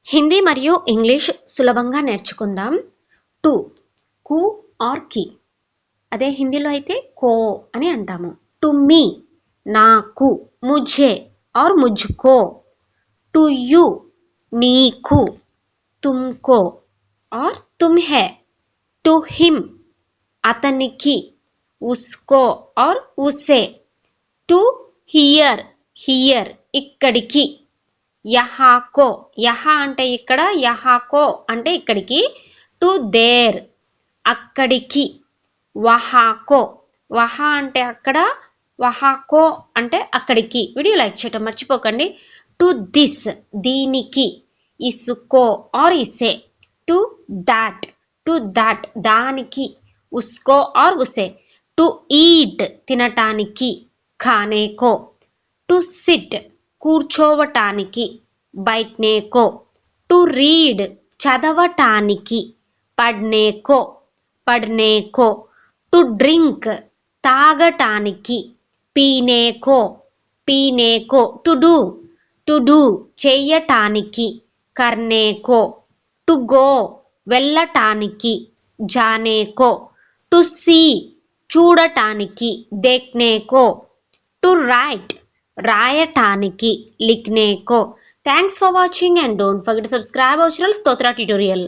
హిందీ మరియు ఇంగ్లీష్ సులభంగా నేర్చుకుందాం. టు కు ఆర్ కి, అదే హిందీలో అయితే కో అని అంటాము. టు మీ నాకు, ముఝే ఆర్ ముజ్కో, టు యు నీకు, తుమ్కో ఆర్ తుమ్హే, టు హిమ్ అతనికి, ఉస్కో ఆర్ ఉసే, టు హియర్ హియర్ ఇక్కడికి, యహాకో యహా అంటే ఇక్కడ, యహాకో అంటే ఇక్కడికి, టు దేర్ అక్కడికి, వహాకో వహా అంటే అక్కడ, వహాకో అంటే అక్కడికి. వీడియో లైక్ చేయటం మర్చిపోకండి. టు దిస్ దీనికి, ఇసుకో ఆర్ ఇసే, టు దాట్ దానికి, ఉస్కో ఆర్ ఉసే, టు ఈట్ తినటానికి, ఖానేకో, టు సిట్ కూర్చోవటానికి, బైట్నేకో, టు రీడ్ చదవటానికి, పడ్నేకో, టు డ్రింక్ తాగటానికి, పీనేకో, టు డూ చెయ్యటానికి, కర్నేకో, టు గో వెళ్ళటానికి, జానేకో, టు సీ చూడటానికి, దేఖ్నేకో, టు రైట్ రాయటానికి, లిఖ్నేకో. Thanks for watching and don't forget to subscribe our channel స్తోత్ర ట్యుటోరియల్.